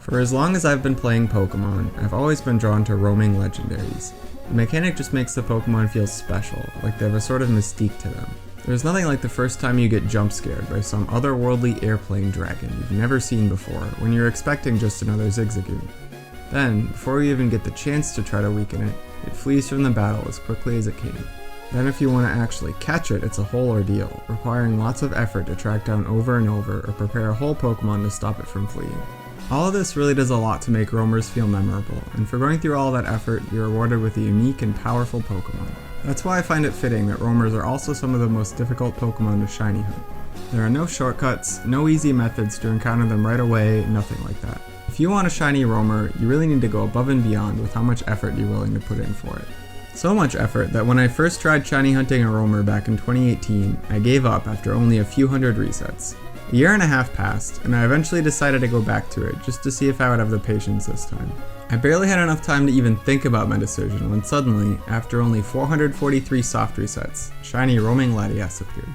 For as long as I've been playing Pokemon, I've always been drawn to roaming legendaries. The mechanic just makes the Pokemon feel special, like they have a sort of mystique to them. There's nothing like the first time you get jump scared by some otherworldly airplane dragon you've never seen before when you're expecting just another Zigzagoon. Then, before you even get the chance to try to weaken it, it flees from the battle as quickly as it can. Then if you want to actually catch it, it's a whole ordeal, requiring lots of effort to track down over and over or prepare a whole Pokemon to stop it from fleeing. All of this really does a lot to make roamers feel memorable, and for going through all that effort, you're rewarded with a unique and powerful Pokemon. That's why I find it fitting that roamers are also some of the most difficult Pokemon to shiny hunt. There are no shortcuts, no easy methods to encounter them right away, nothing like that. If you want a shiny roamer, you really need to go above and beyond with how much effort you're willing to put in for it. So much effort that when I first tried shiny hunting a roamer back in 2018, I gave up after only a few hundred resets. A year and a half passed, and I eventually decided to go back to it just to see if I would have the patience this time. I barely had enough time to even think about my decision when suddenly, after only 443 soft resets, shiny roaming Latias appeared.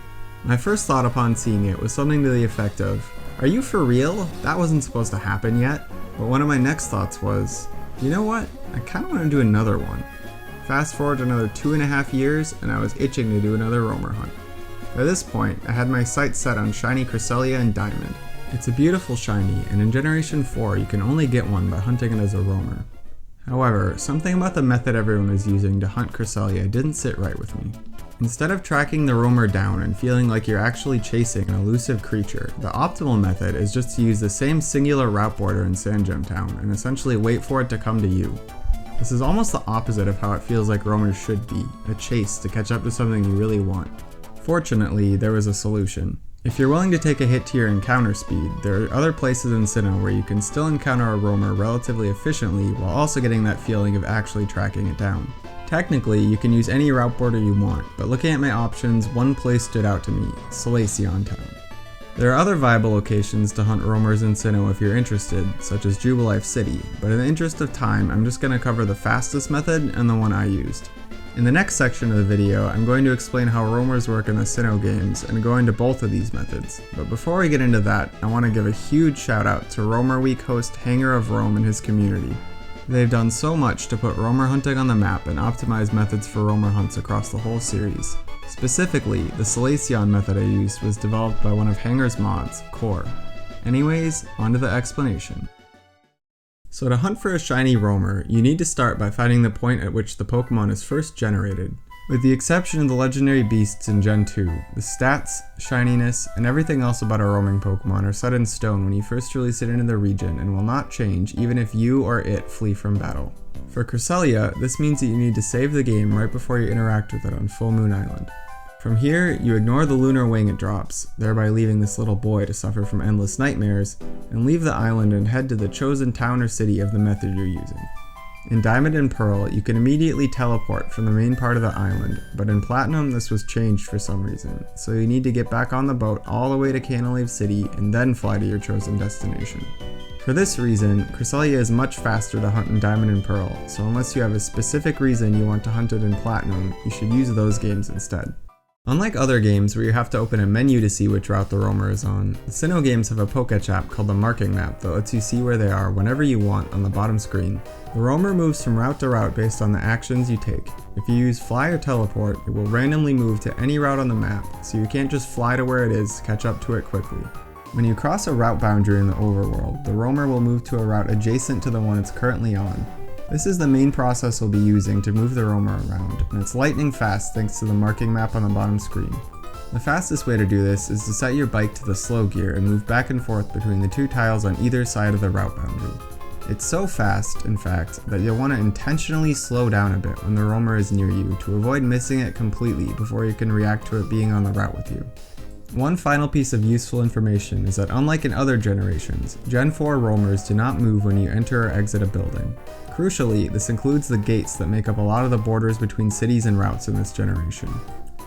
My first thought upon seeing it was something to the effect of, "Are you for real? That wasn't supposed to happen yet." But one of my next thoughts was, you know what? I kinda want to do another one. Fast forward another 2.5 years, and I was itching to do another roamer hunt. By this point, I had my sights set on shiny Cresselia and Diamond. It's a beautiful shiny, and in Generation 4 you can only get one by hunting it as a roamer. However, something about the method everyone was using to hunt Cresselia didn't sit right with me. Instead of tracking the roamer down and feeling like you're actually chasing an elusive creature, the optimal method is just to use the same singular route border in Sandgem Town and essentially wait for it to come to you. This is almost the opposite of how it feels like roamers should be, a chase to catch up to something you really want. Fortunately, there was a solution. If you're willing to take a hit to your encounter speed, there are other places in Sinnoh where you can still encounter a roamer relatively efficiently while also getting that feeling of actually tracking it down. Technically, you can use any route border you want, but looking at my options, one place stood out to me, Salacion Town. There are other viable locations to hunt roamers in Sinnoh if you're interested, such as Jubilife City, but in the interest of time, I'm just going to cover the fastest method and the one I used. In the next section of the video, I'm going to explain how roamers work in the Sinnoh games and go into both of these methods. But before we get into that, I want to give a huge shout out to Roamer Week host Hanger of Rome and his community. They've done so much to put roamer hunting on the map and optimize methods for roamer hunts across the whole series. Specifically, the Salacion method I used was developed by one of Hanger's mods, Core. Anyways, on to the explanation. So to hunt for a shiny roamer, you need to start by finding the point at which the Pokemon is first generated. With the exception of the legendary beasts in Gen 2, the stats, shininess, and everything else about a roaming Pokemon are set in stone when you first release it into the region and will not change even if you or it flee from battle. For Cresselia, this means that you need to save the game right before you interact with it on Full Moon Island. From here, you ignore the lunar wing it drops, thereby leaving this little boy to suffer from endless nightmares, and leave the island and head to the chosen town or city of the method you're using. In Diamond and Pearl, you can immediately teleport from the main part of the island, but in Platinum this was changed for some reason, so you need to get back on the boat all the way to Canalave City and then fly to your chosen destination. For this reason, Cresselia is much faster to hunt in Diamond and Pearl, so unless you have a specific reason you want to hunt it in Platinum, you should use those games instead. Unlike other games where you have to open a menu to see which route the roamer is on, the Sinnoh games have a Pokétch app called the Marking Map that lets you see where they are whenever you want on the bottom screen. The roamer moves from route to route based on the actions you take. If you use Fly or Teleport, it will randomly move to any route on the map, so you can't just fly to where it is, catch up to it quickly. When you cross a route boundary in the overworld, the roamer will move to a route adjacent to the one it's currently on. This is the main process we'll be using to move the roamer around, and it's lightning fast thanks to the marking map on the bottom screen. The fastest way to do this is to set your bike to the slow gear and move back and forth between the two tiles on either side of the route boundary. It's so fast, in fact, that you'll want to intentionally slow down a bit when the roamer is near you to avoid missing it completely before you can react to it being on the route with you. One final piece of useful information is that unlike in other generations, Gen 4 roamers do not move when you enter or exit a building. Crucially, this includes the gates that make up a lot of the borders between cities and routes in this generation.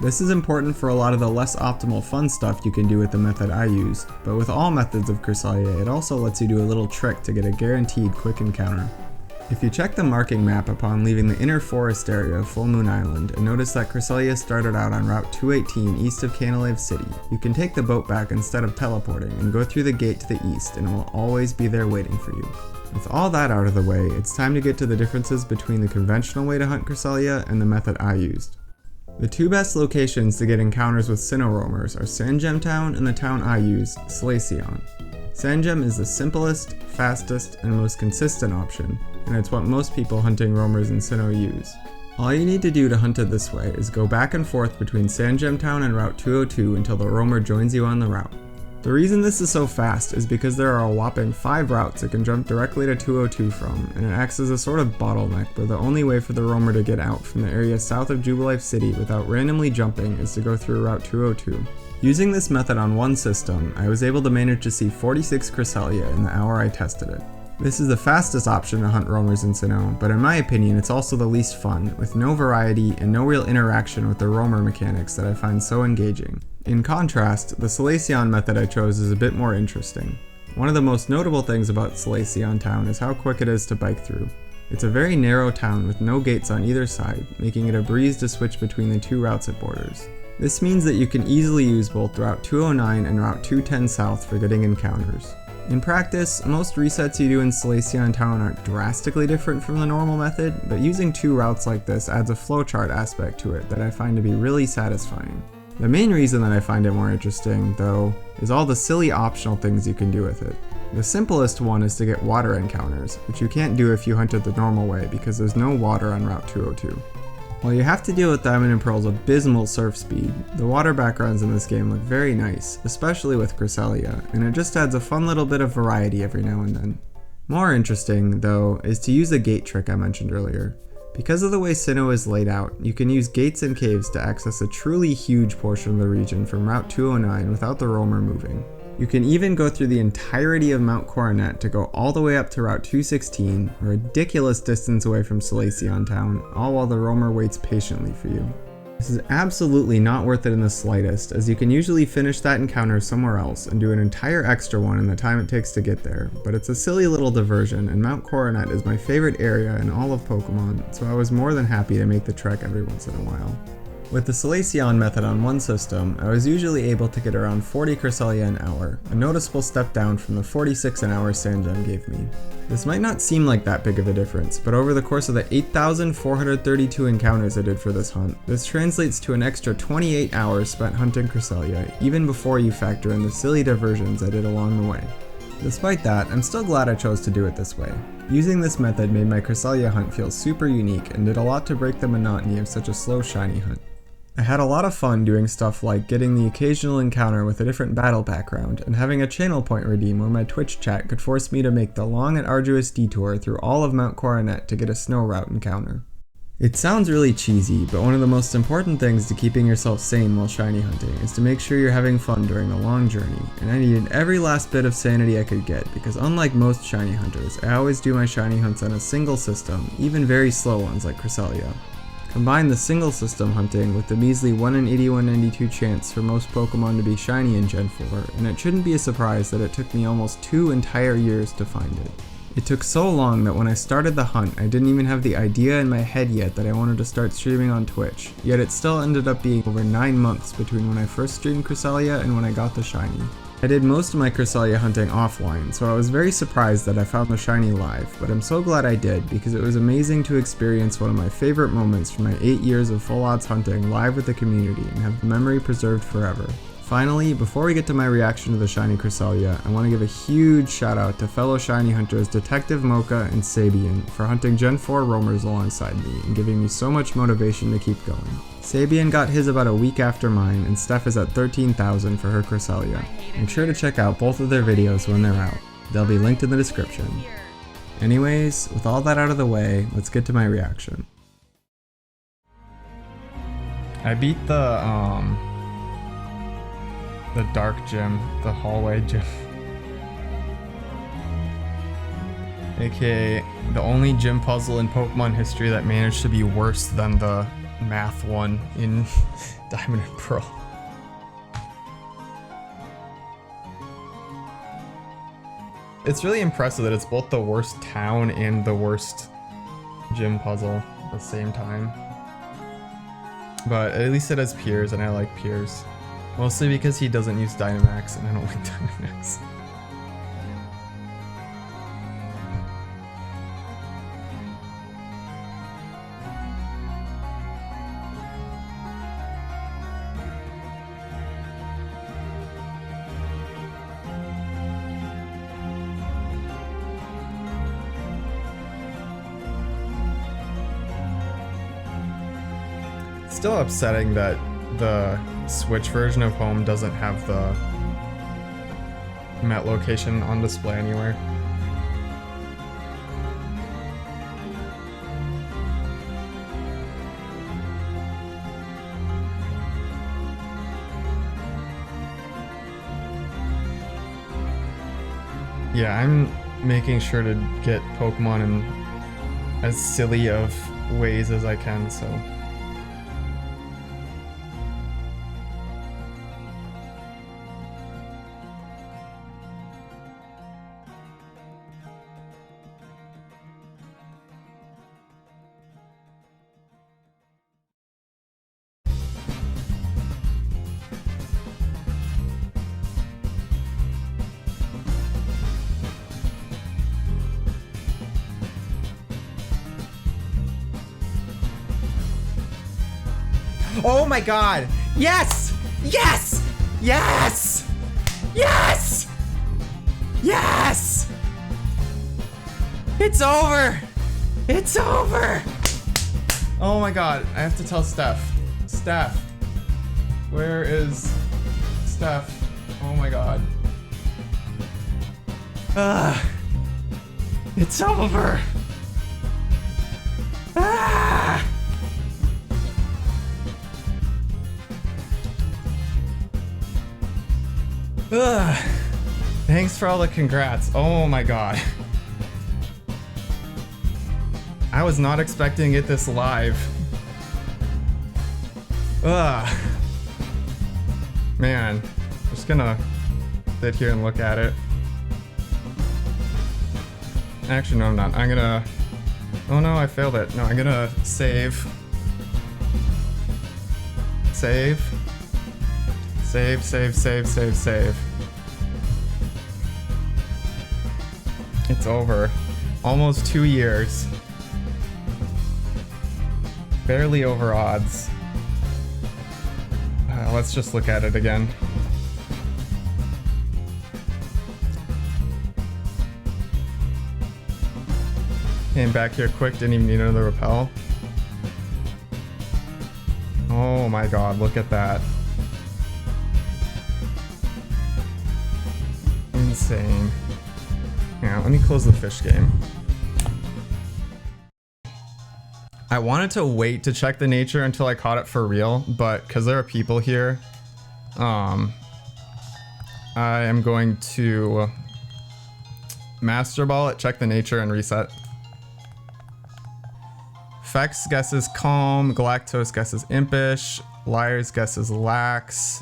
This is important for a lot of the less optimal fun stuff you can do with the method I used, but with all methods of Cresselia, it also lets you do a little trick to get a guaranteed quick encounter. If you check the marking map upon leaving the inner forest area of Full Moon Island and notice that cressmas started out on Route 218 east of Canalave City, you can take the boat back instead of teleporting and go through the gate to the east and it will always be there waiting for you. With all that out of the way, it's time to get to the differences between the conventional way to hunt cressmas and the method I used. The two best locations to get encounters with Sinnoh roamers are Sandgem Town and the town I used, Salacion. Sandgem is the simplest, fastest, and most consistent option, and it's what most people hunting roamers in Sinnoh use. All you need to do to hunt it this way is go back and forth between Sandgem Town and Route 202 until the roamer joins you on the route. The reason this is so fast is because there are a whopping 5 routes it can jump directly to 202 from, and it acts as a sort of bottleneck where the only way for the roamer to get out from the area south of Jubilife City without randomly jumping is to go through Route 202. Using this method on one system, I was able to manage to see 46 cressmas in the hour I tested it. This is the fastest option to hunt roamers in Sinnoh, but in my opinion it's also the least fun, with no variety and no real interaction with the roamer mechanics that I find so engaging. In contrast, the Salacion method I chose is a bit more interesting. One of the most notable things about Salacion Town is how quick it is to bike through. It's a very narrow town with no gates on either side, making it a breeze to switch between the two routes it borders. This means that you can easily use both Route 209 and Route 210 South for getting encounters. In practice, most resets you do in Salacion Town aren't drastically different from the normal method, but using two routes like this adds a flowchart aspect to it that I find to be really satisfying. The main reason that I find it more interesting, though, is all the silly optional things you can do with it. The simplest one is to get water encounters, which you can't do if you hunt it the normal way because there's no water on Route 202. While you have to deal with Diamond and Pearl's abysmal surf speed, the water backgrounds in this game look very nice, especially with cressmas, and it just adds a fun little bit of variety every now and then. More interesting, though, is to use the gate trick I mentioned earlier. Because of the way Sinnoh is laid out, you can use gates and caves to access a truly huge portion of the region from Route 209 without the roamer moving. You can even go through the entirety of Mount Coronet to go all the way up to Route 216, a ridiculous distance away from Salacion Town, all while the roamer waits patiently for you. This is absolutely not worth it in the slightest, as you can usually finish that encounter somewhere else and do an entire extra one in the time it takes to get there, but it's a silly little diversion, and Mount Coronet is my favorite area in all of Pokemon, so I was more than happy to make the trek every once in a while. With the Salacion method on one system, I was usually able to get around 40 cressmas an hour, a noticeable step down from the 46 an hour Sandgem gave me. This might not seem like that big of a difference, but over the course of the 8,432 encounters I did for this hunt, this translates to an extra 28 hours spent hunting cressmas, even before you factor in the silly diversions I did along the way. Despite that, I'm still glad I chose to do it this way. Using this method made my cressmas hunt feel super unique and did a lot to break the monotony of such a slow shiny hunt. I had a lot of fun doing stuff like getting the occasional encounter with a different battle background and having a channel point redeem where my Twitch chat could force me to make the long and arduous detour through all of Mount Coronet to get a snow route encounter. It sounds really cheesy, but one of the most important things to keeping yourself sane while shiny hunting is to make sure you're having fun during the long journey, and I needed every last bit of sanity I could get because unlike most shiny hunters, I always do my shiny hunts on a single system, even very slow ones like cressmas. Combine the single system hunting with the measly 1 in 8192 chance for most Pokemon to be shiny in Gen 4, and it shouldn't be a surprise that it took me almost 2 entire years to find it. It took so long that when I started the hunt, I didn't even have the idea in my head yet that I wanted to start streaming on Twitch, yet it still ended up being over 9 months between when I first streamed cressmas and when I got the shiny. I did most of my cressmas hunting offline, so I was very surprised that I found the shiny live, but I'm so glad I did because it was amazing to experience one of my favorite moments from my 8 years of full odds hunting live with the community and have the memory preserved forever. Finally, before we get to my reaction to the shiny cressmas, I want to give a huge shout out to fellow shiny hunters Detective Mocha and Sabian for hunting Gen 4 roamers alongside me and giving me so much motivation to keep going. Sabian got his about a week after mine, and Steph is at 13,000 for her cressmas. Make sure to check out both of their videos when they're out. They'll be linked in the description. Anyways, with all that out of the way, let's get to my reaction. I beat the dark gym, the hallway gym. AKA the only gym puzzle in Pokemon history that managed to be worse than the math one in Diamond and Pearl. It's really impressive that it's both the worst town and the worst gym puzzle at the same time. But at least it has Piers, and I like Piers. Mostly because he doesn't use Dynamax, and I don't like Dynamax. Still upsetting that the Switch version of Home doesn't have the Met location on display anywhere. Yeah, I'm making sure to get Pokemon in as silly of ways as I can, so. Oh my god! Yes! Yes! Yes! Yes! Yes! It's over! It's over! Oh my god, I have to tell Steph. Steph. Where is Steph? Oh my god. It's over! Ah! Ugh. Thanks for all the congrats. Oh my god. I was not expecting it this live. Ugh. Man. I'm just gonna sit here and look at it. Actually, no, I'm not. I'm gonna... Oh no, I failed it. No, I'm gonna save. Save. Save, save, save, save, save. It's over. Almost 2 years. Barely over odds. Let's just look at it again. Came back here quick, didn't even need another repel. Oh my god, look at that. Insane. Yeah, let me close the fish game. I wanted to wait to check the nature until I caught it for real, but because there are people here, I am going to Master Ball it, check the nature, and reset. Fex guesses Calm, Galactose guesses Impish, Liars guesses Lax,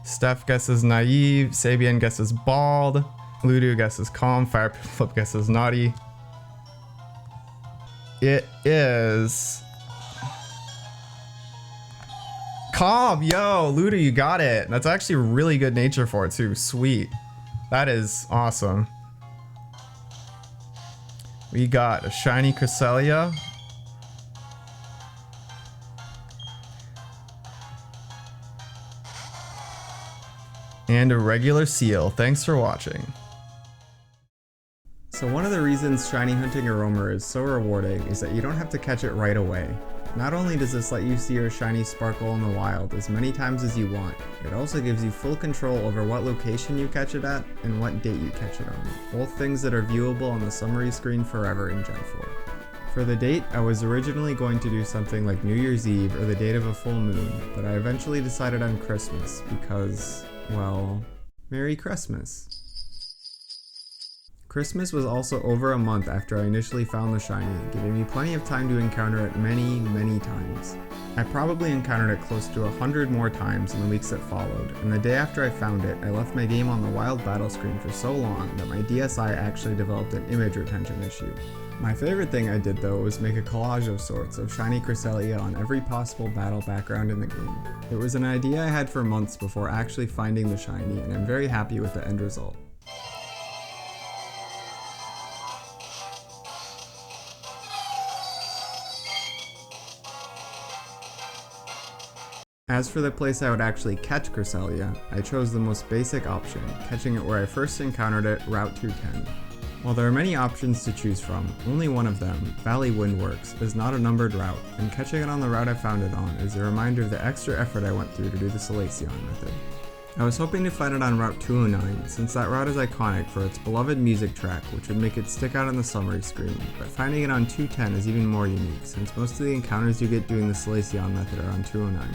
Steph guesses Naive, Sabian guesses Bald, Ludo guesses Calm, Fireflip guesses Naughty. It is Calm. Yo, Ludo, you got it. That's actually really good nature for it too. Sweet. That is awesome. We got a shiny Cresselia. And a regular Seal. Thanks for watching. So one of the reasons shiny hunting a roamer is so rewarding is that you don't have to catch it right away. Not only does this let you see your shiny sparkle in the wild as many times as you want, it also gives you full control over what location you catch it at and what date you catch it on, both things that are viewable on the summary screen forever in Gen 4. For the date, I was originally going to do something like New Year's Eve or the date of a full moon, but I eventually decided on Christmas because, well, Merry Christmas. Christmas was also over a month after I initially found the shiny, giving me plenty of time to encounter it many, many times. I probably encountered it close to 100 more times in the weeks that followed, and the day after I found it, I left my game on the wild battle screen for so long that my DSi actually developed an image retention issue. My favorite thing I did though was make a collage of sorts of shiny cressmas on every possible battle background in the game. It was an idea I had for months before actually finding the shiny, and I'm very happy with the end result. As for the place I would actually catch cressmas, I chose the most basic option, catching it where I first encountered it, Route 210. While there are many options to choose from, only one of them, Valley Windworks, is not a numbered route, and catching it on the route I found it on is a reminder of the extra effort I went through to do the Salacion method. I was hoping to find it on Route 209, since that route is iconic for its beloved music track, which would make it stick out on the summary screen, but finding it on 210 is even more unique, since most of the encounters you get doing the Salacion method are on 209.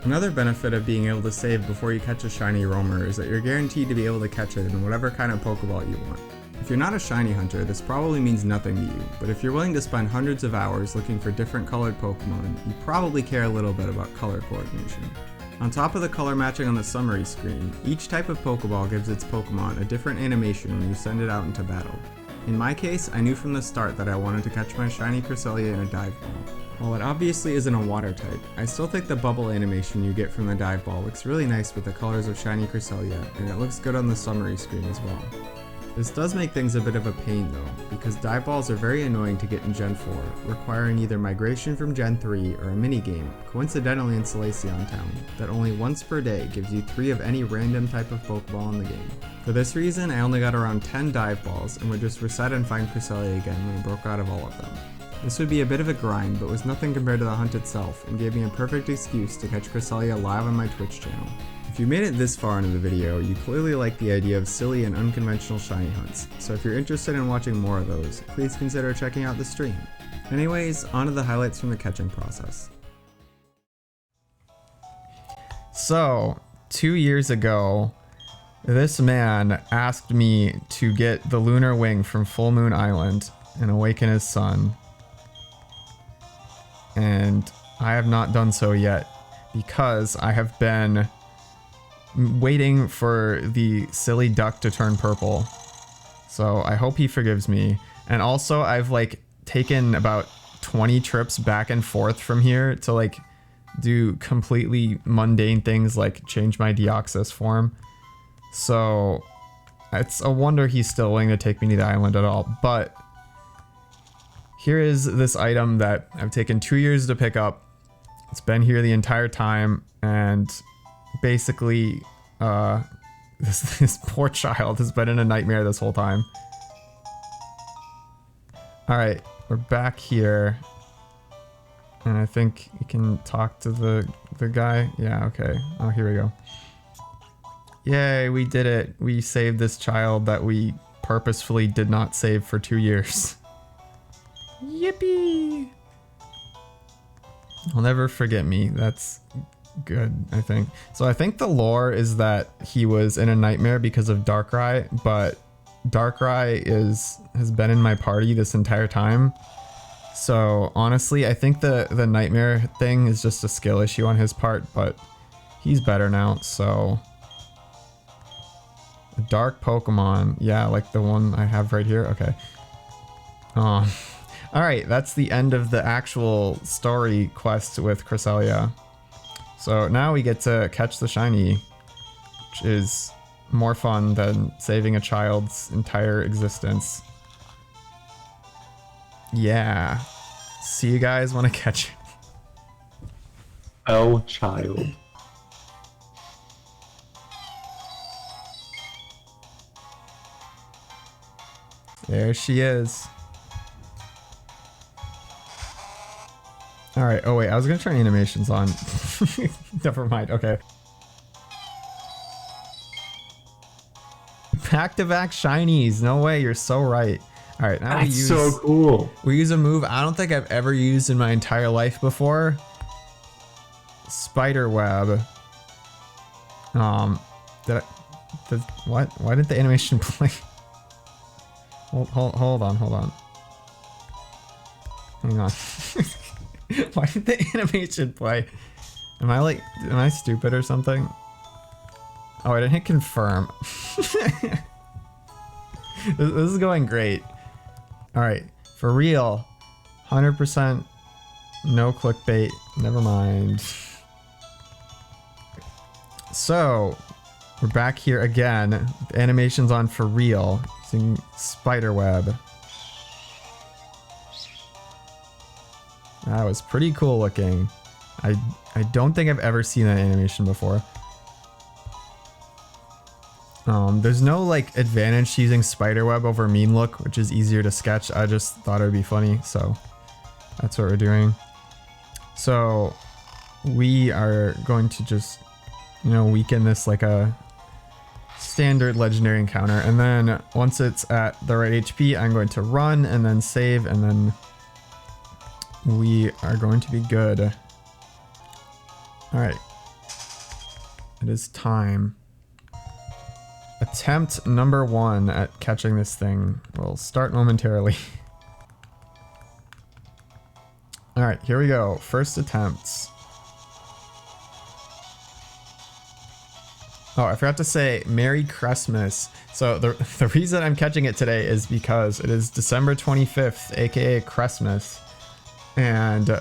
Another benefit of being able to save before you catch a shiny roamer is that you're guaranteed to be able to catch it in whatever kind of Pokeball you want. If you're not a shiny hunter, this probably means nothing to you, but if you're willing to spend hundreds of hours looking for different colored Pokemon, you probably care a little bit about color coordination. On top of the color matching on the summary screen, each type of Pokeball gives its Pokemon a different animation when you send it out into battle. In my case, I knew from the start that I wanted to catch my shiny cressmas in a dive ball. While it obviously isn't a water type, I still think the bubble animation you get from the dive ball looks really nice with the colors of shiny cressmas, and it looks good on the summary screen as well. This does make things a bit of a pain though, because dive balls are very annoying to get in Gen 4, requiring either migration from Gen 3 or a minigame, coincidentally in Salacion Town, that only once per day gives you 3 of any random type of Pokeball in the game. For this reason, I only got around 10 dive balls and would just reset and find cressmas again when I broke out of all of them. This would be a bit of a grind, but was nothing compared to the hunt itself, and gave me a perfect excuse to catch cressmas live on my Twitch channel. If you made it this far into the video, you clearly like the idea of silly and unconventional shiny hunts, so if you're interested in watching more of those, please consider checking out the stream. Anyways, on to the highlights from the catching process. So, 2 years ago, this man asked me to get the lunar wing from Full Moon Island and awaken his son. And I have not done so yet because I have been waiting for the silly duck to turn purple. So I hope he forgives me. And also I've like taken about 20 trips back and forth from here to like do completely mundane things like change my Deoxys form. So it's a wonder he's still willing to take me to the island at all. But here is this item that I've taken 2 years to pick up. It's been here the entire time, and basically, this poor child has been in a nightmare this whole time. Alright, we're back here. And I think you can talk to the guy. Yeah, okay. Oh, here we go. Yay, we did it. We saved this child that we purposefully did not save for 2 years. Yippee! He'll never forget me. That's good, I think. So I think the lore is that he was in a nightmare because of Darkrai, but Darkrai has been in my party this entire time. So honestly, I think the nightmare thing is just a skill issue on his part, but he's better now, so... A dark Pokemon. Yeah, like the one I have right here. Okay. Alright, that's the end of the actual story quest with Cressmas. So now we get to catch the shiny, which is more fun than saving a child's entire existence. Yeah. See you guys when I catch it. Oh, child. There she is. Alright, oh wait, I was gonna turn animations on. Never mind, okay. Back-to-back shinies, no way, you're so right. Alright, now That's so cool. We use a move I don't think I've ever used in my entire life before. Spider web. What? Why did the animation play? Hold on. Hang on. Why did the animation play? Am I stupid or something? Oh, I didn't hit confirm. This is going great. All right, for real, 100% no clickbait. Never mind. So we're back here again. The animation's on for real. Using spiderweb. That was pretty cool looking. I don't think I've ever seen that animation before. There's no like advantage to using spiderweb over mean look, which is easier to sketch. I just thought it would be funny, so that's what we're doing. So we are going to just, you know, weaken this like a standard legendary encounter, and then once it's at the right HP, I'm going to run and then save, and then we are going to be good. All right, it is time. Attempt number 1 at catching this thing will start momentarily. All right, here we go. First attempts. Oh, I forgot to say Merry Cressmas. So the reason I'm catching it today is because it is December 25th, aka Cressmas. And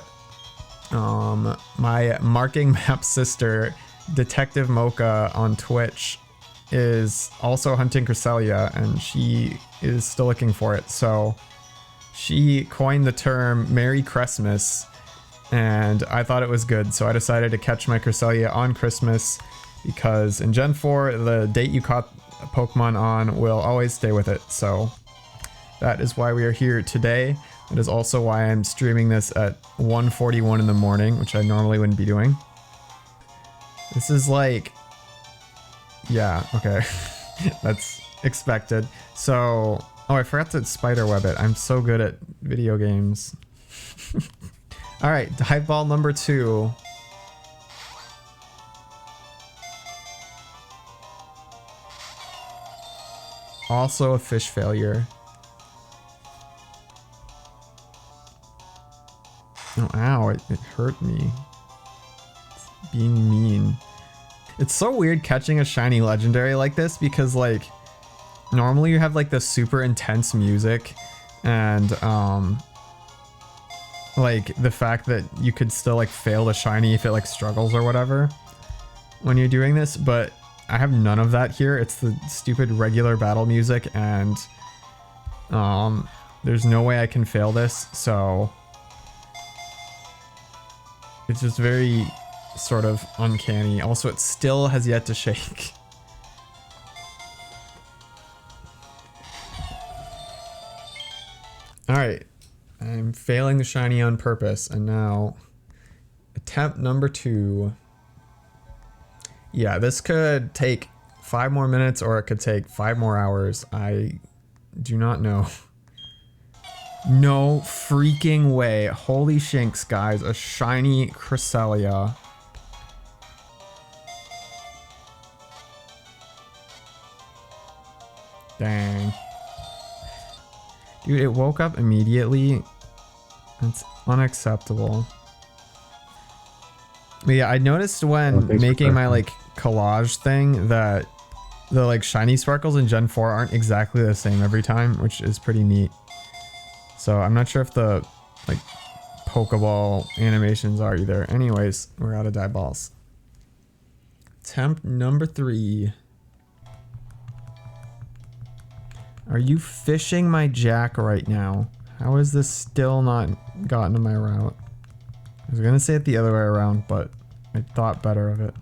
my marking map sister, Detective Mocha on Twitch, is also hunting cressmas, and she is still looking for it. So she coined the term Merry Cressmas, and I thought it was good. So I decided to catch my cressmas on Christmas, because in Gen 4, the date you caught a Pokemon on will always stay with it. So that is why we are here today. That is also why I'm streaming this at 1:41 in the morning, which I normally wouldn't be doing. This is like, yeah, okay. That's expected. So, oh, I forgot to spiderweb it. I'm so good at video games. All right, dive ball number 2. Also a fish failure. Oh, ow, it hurt me. It's being mean. It's so weird catching a shiny legendary like this, because like normally you have like the super intense music and like the fact that you could still like fail the shiny if it like struggles or whatever when you're doing this, but I have none of that here. It's the stupid regular battle music, and there's no way I can fail this, so it's just very sort of uncanny. Also, it still has yet to shake. All right, I'm failing the shiny on purpose, and now attempt number 2. Yeah, this could take 5 more minutes, or it could take 5 more hours. I do not know. No freaking way. Holy shinks, guys. A shiny cressmas. Dang. Dude, it woke up immediately. It's unacceptable. But yeah, I noticed when making my like collage thing that the like shiny sparkles in Gen 4 aren't exactly the same every time, which is pretty neat. So I'm not sure if the like Pokeball animations are either. Anyways, we're out of dye balls. Attempt number 3. Are you fishing my jack right now? How is this still not gotten to my route? I was gonna say it the other way around, but I thought better of it.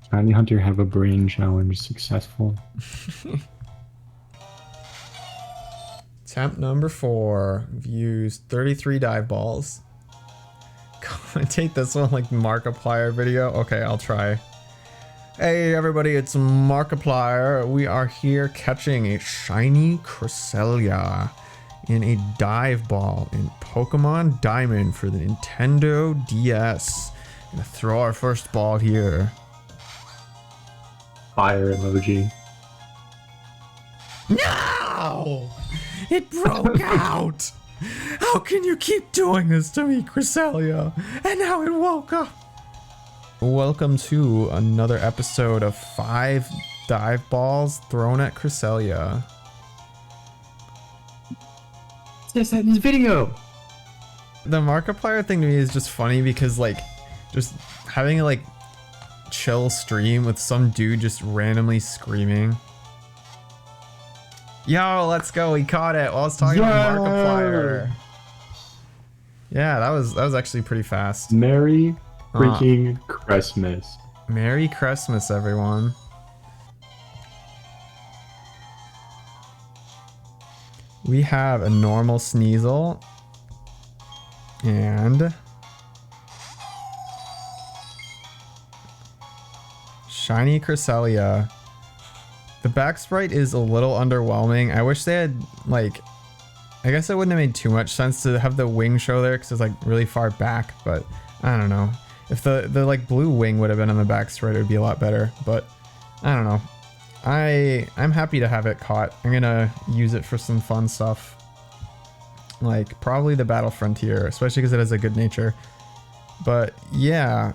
Shiny Hunter have a brain challenge successful. Attempt number 4. We've used 33 dive balls. Commentate this one like Markiplier video. Okay, I'll try. Hey everybody, it's Markiplier. We are here catching a shiny cressmas in a dive ball in Pokemon Diamond for the Nintendo DS. Gonna throw our first ball here. Fire emoji. No! It broke out! How can you keep doing this to me, Cresselia? And now it woke up. Welcome to another episode of 5 dive balls thrown at Cresselia. Yes, that is video. The Markiplier thing to me is just funny because like just having a like chill stream with some dude just randomly screaming. Yo, let's go, we caught it while I was talking about Markiplier. Yeah, that was actually pretty fast. Merry freaking Christmas. Merry Christmas, everyone. We have a normal Sneasel and shiny Cresselia. The back sprite is a little underwhelming. I wish they had like, I guess it wouldn't have made too much sense to have the wing show there because it's like really far back, but I don't know. If the like blue wing would have been on the back sprite, it would be a lot better, but I don't know. I'm happy to have it caught. I'm gonna use it for some fun stuff. Like probably the Battle Frontier, especially because it has a good nature. But yeah,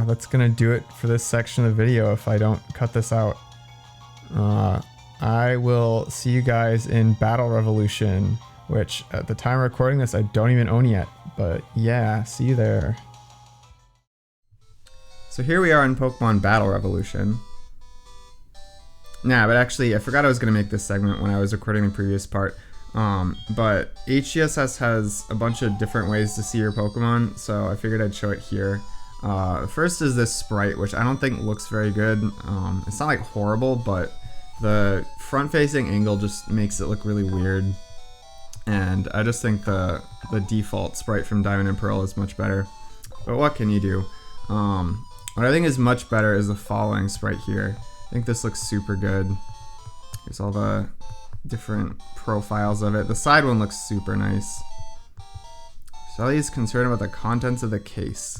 that's gonna do it for this section of the video if I don't cut this out. I will see you guys in Battle Revolution, which at the time of recording this I don't even own yet, but yeah, see you there. So here we are in Pokemon Battle Revolution. Nah, but actually I forgot I was gonna make this segment when I was recording the previous part. But HGSS has a bunch of different ways to see your Pokemon, so I figured I'd show it here. First is this sprite, which I don't think looks very good. It's not like horrible, but the front-facing angle just makes it look really weird. And I just think the default sprite from Diamond and Pearl is much better. But what can you do? What I think is much better is the following sprite here. I think this looks super good. Here's all the different profiles of it. The side one looks super nice. Sally's concerned about the contents of the case.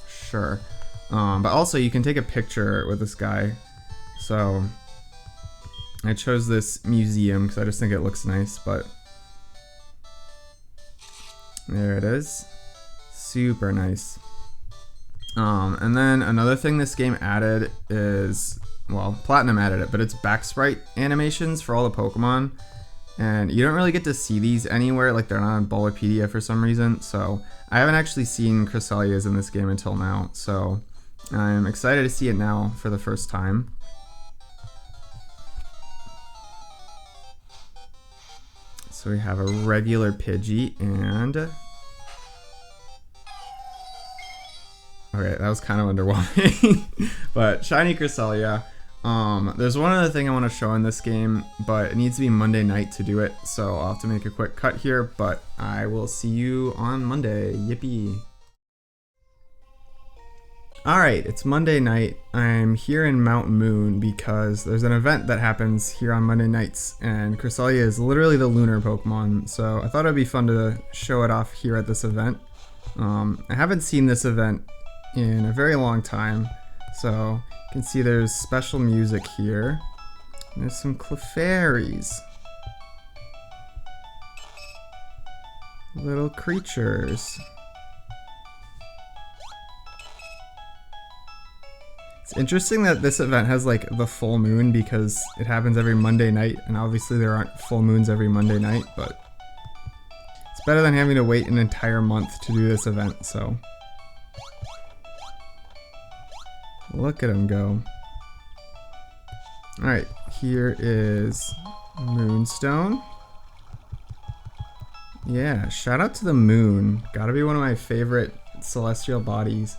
Sure. But also you can take a picture with this guy. So I chose this museum because I just think it looks nice, but there it is. Super nice. And then another thing this game added is, well, Platinum added it, but it's back sprite animations for all the Pokemon. And you don't really get to see these anywhere, like they're not on Bulbapedia for some reason. So I haven't actually seen Cresselia's in this game until now. So I'm excited to see it now for the first time. So we have a regular Pidgey and... Okay, that was kind of underwhelming. But shiny Cresselia. There's one other thing I want to show in this game, but it needs to be Monday night to do it, so I'll have to make a quick cut here, but I will see you on Monday. Yippee! Alright, it's Monday night. I'm here in Mount Moon because there's an event that happens here on Monday nights, and Cresselia is literally the lunar Pokemon, so I thought it'd be fun to show it off here at this event. I haven't seen this event in a very long time, so you can see there's special music here. And there's some Clefairies. Little creatures. It's interesting that this event has like the full moon because it happens every Monday night, and obviously there aren't full moons every Monday night, but it's better than having to wait an entire month to do this event, so. Look at him go. Alright, here is Moonstone. Yeah, shout out to the moon. Gotta be one of my favorite celestial bodies.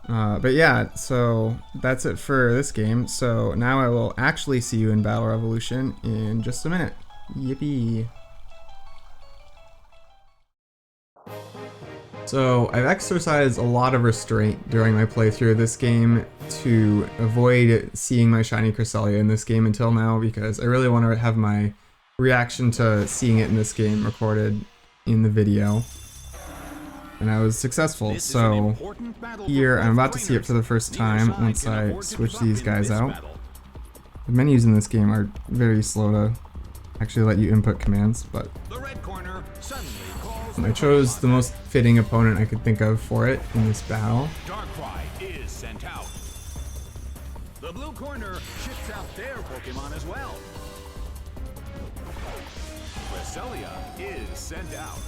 But yeah, so that's it for this game. So now I will actually see you in Battle Revolution in just a minute. Yippee! So I've exercised a lot of restraint during my playthrough of this game to avoid seeing my shiny Cresselia in this game until now, because I really want to have my reaction to seeing it in this game recorded in the video. And I was successful, so here I'm about to see it for the first time once I switch these guys out. The menus in this game are very slow to actually let you input commands, but The red corner suddenly calls I the chose the Pokemon. most fitting opponent I could think of for it in this battle. Darkrai is sent out. The blue corner ships out their Pokemon as well. Cresselia is sent out.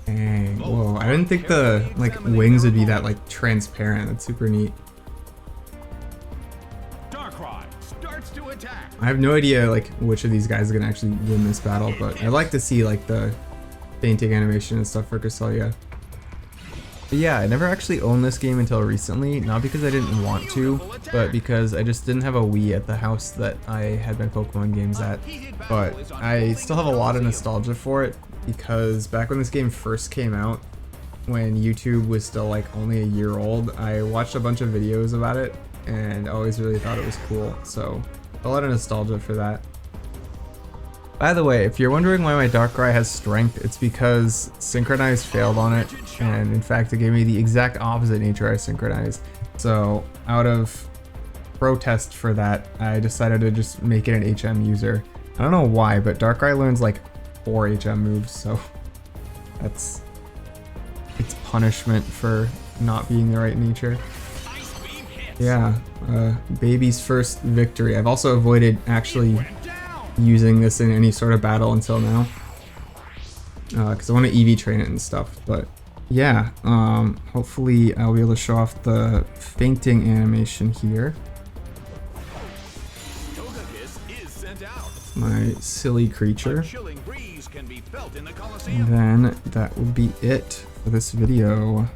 Dang, whoa, I didn't think the like wings would be that like transparent. That's super neat. Darkrai starts to attack. I have no idea like which of these guys are gonna actually win this battle, but I'd like to see like the fainting animation and stuff for Cresselia. But yeah, I never actually owned this game until recently, not because I didn't want to, but because I just didn't have a Wii at the house that I had my Pokemon games at. But I still have a lot of nostalgia for it, because back when this game first came out, when YouTube was still like only a year old, I watched a bunch of videos about it and always really thought it was cool, so a lot of nostalgia for that. By the way, if you're wondering why my Darkrai has strength, it's because Synchronize failed on it, and in fact it gave me the exact opposite nature I synchronized. So out of protest for that, I decided to just make it an HM user. I don't know why, but Darkrai learns like 4 HM moves, so that's its punishment for not being the right nature. Yeah, baby's first victory. I've also avoided actually using this in any sort of battle until now, because I want to EV train it and stuff. But yeah, hopefully I'll be able to show off the fainting animation here. Togekiss is sent out. My silly creature. Chilling breeze can be felt in the And Colosseum. then that will be it for this video.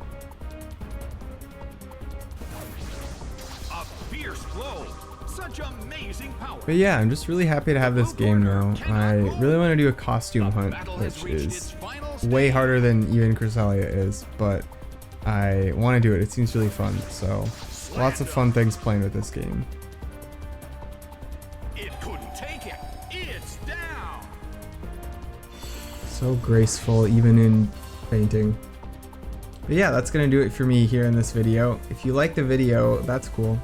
A fierce blow. Such amazing power. But yeah, I'm just really happy to have this game now. I really want to do a costume hunt, which is way harder than even Cresselia is, but I want to do it. It seems really fun, so lots of fun things playing with this game. It couldn't take it. It's down. So graceful, even in fainting. But yeah, that's gonna do it for me here in this video. If you liked the video, that's cool.